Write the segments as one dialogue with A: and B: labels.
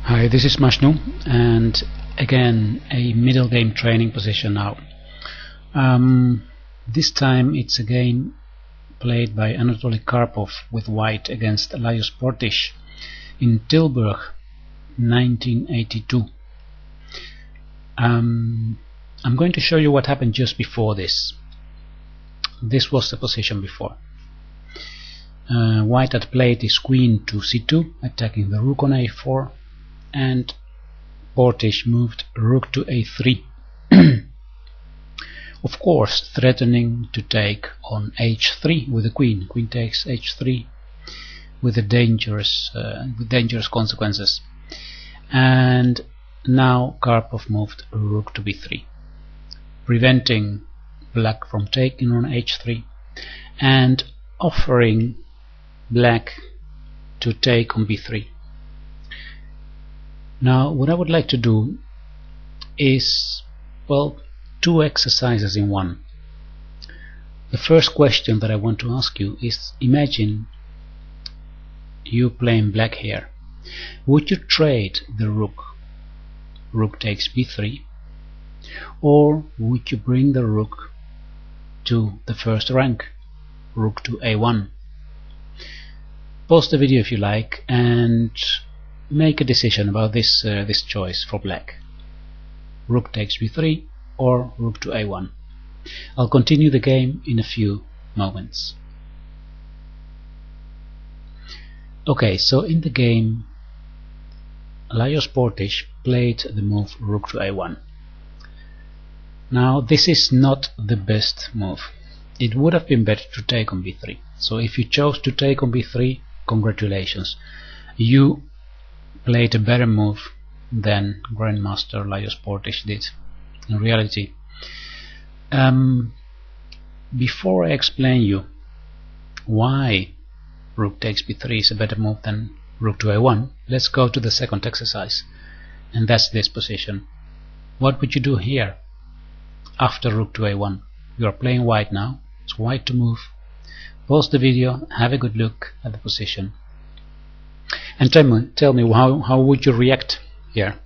A: Hi, this is Mashnu, and again a middle game training position now. This time it's again played by Anatoly Karpov with white against Lajos Portish in Tilburg 1982. I'm going to show you what happened just before this. This was the position before. White had played his queen to c2, attacking the rook on a4, and Portish moved rook to a3. Of course, threatening to take on h3 with the queen. Queen takes h3 with the dangerous consequences. And now Karpov moved rook to b3, preventing black from taking on h3 and offering black to take on b3. Now what I would like to do is, well, two exercises in one. The first question that I want to ask you is, imagine you playing black here. Would you trade the rook takes b3, or would you bring the rook to the first rank, rook to a1? Pause the video if you like and make a decision about this choice for black. Rook takes b3 or rook to a1. I'll continue the game in a few moments. Okay, so in the game Lajos Portish played the move rook to a1. Now this is not the best move. It would have been better to take on b3. So if you chose to take on b3, congratulations. You played a better move than Grandmaster Lajos Portish did in reality. Before I explain you why rook takes b3 is a better move than rook to a1, let's go to the second exercise, and that's this position. What would you do here after rook to a1? You are playing white now. It's white to move. Pause the video, have a good look at the position, and tell me how would you react here.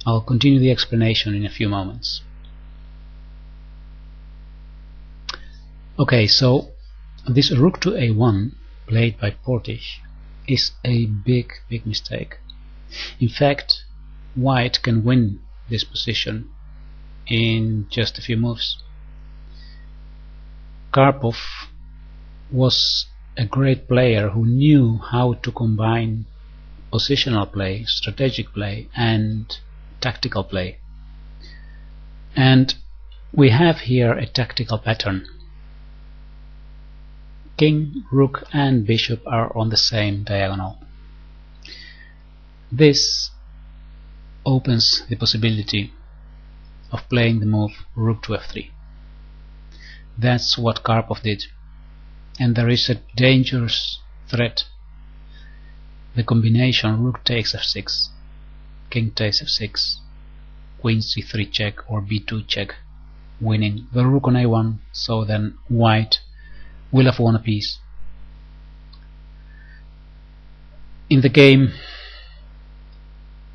A: I'll continue the explanation in a few moments. Okay, so this rook to a1 played by Portish is a big mistake. In fact, white can win this position in just a few moves. Karpov was a great player who knew how to combine positional play, strategic play, and tactical play. And we have here a tactical pattern. King, rook and bishop are on the same diagonal. This opens the possibility of playing the move rook to f3. That's what Karpov did, and there is a dangerous threat. The combination rook takes f6, king takes f6, queen c3 check or b2 check, winning the rook on a1, so then white will have won a piece. In the game,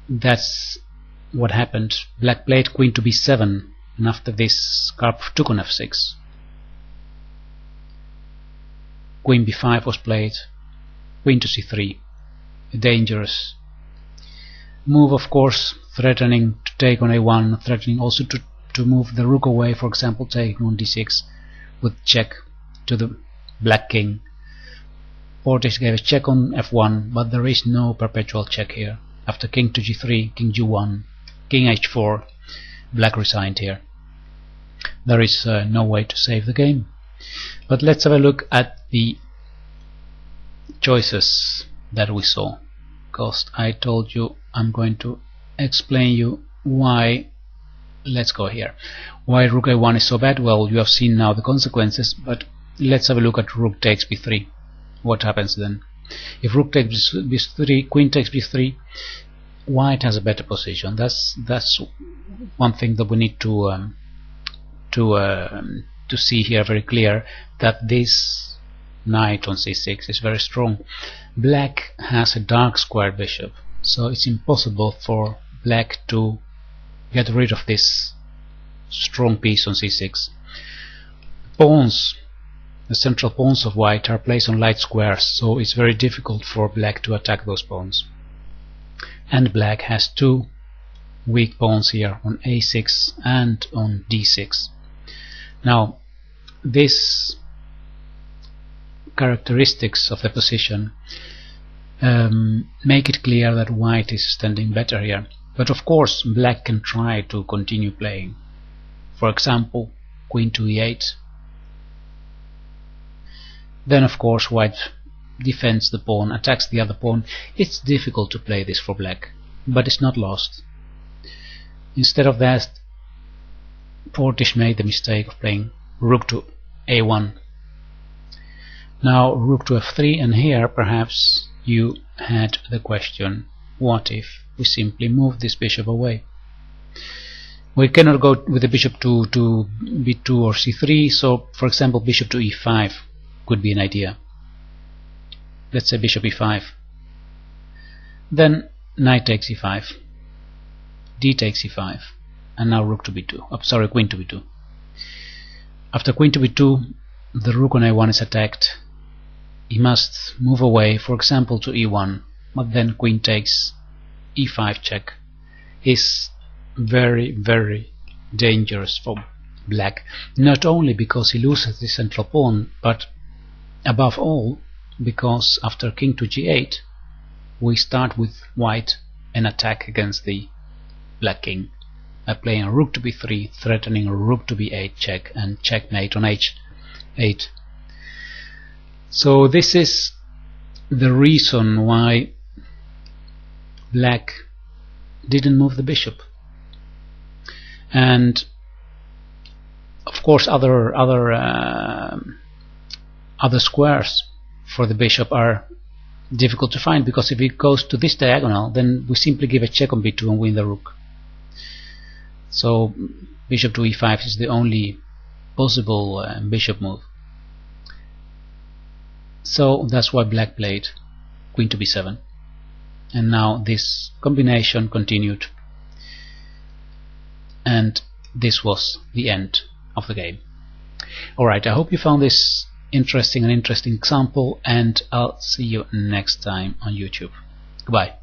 A: that's what happened. Black played queen to b7, and after this Karpov took on f6. Queen b5 was played, queen to c3, a dangerous move, of course, threatening to take on a1, threatening also to move the rook away, for example taking on d6 with check to the black king. Portish gave a check on f1, but there is no perpetual check here. After king to g3, king g1, king h4, black resigned here. There is no way to save the game. But let's have a look at the choices that we saw, because I told you I'm going to explain you why. Let's go here. Why rook a1 is so bad? Well, you have seen now the consequences, but let's have a look at rook takes b3. What happens then? If rook takes b3, queen takes b3, white has a better position. That's one thing that we need to see here very clear, that this knight on c6 is very strong. Black has a dark square bishop, so it's impossible for black to get rid of this strong piece on c6. Pawns, the central pawns of white, are placed on light squares, so it's very difficult for black to attack those pawns. And black has two weak pawns here on a6 and on d6. Now, these characteristics of the position make it clear that white is standing better here. But of course, black can try to continue playing. For example, queen to e8. Then of course white defends the pawn, attacks the other pawn. It's difficult to play this for black, but it's not lost. Instead of that, Portish made the mistake of playing rook to a1. Now rook to f3, and here perhaps you had the question, what if we simply move this bishop away? We cannot go with the bishop to b2 or c3, so for example bishop to e5 could be an idea. Let's say bishop e5, then knight takes e5, d takes e5, and now rook to b2. Sorry, queen to b2. After queen to b2, the rook on a1 is attacked. He must move away, for example to e1, but then queen takes e5 check is very, very dangerous for black, not only because he loses the central pawn, but above all because after king to g8 we start with white an attack against the black king by playing a rook to b3, threatening a rook to b8 check, and checkmate on h8. So this is the reason why black didn't move the bishop. And of course other squares for the bishop are difficult to find, because if it goes to this diagonal, then we simply give a check on b2 and win the rook. So bishop to e5 is the only possible bishop move. So that's why black played queen to b7, and now this combination continued, and this was the end of the game. Alright, I hope you found this an interesting example, and I'll see you next time on YouTube. Goodbye.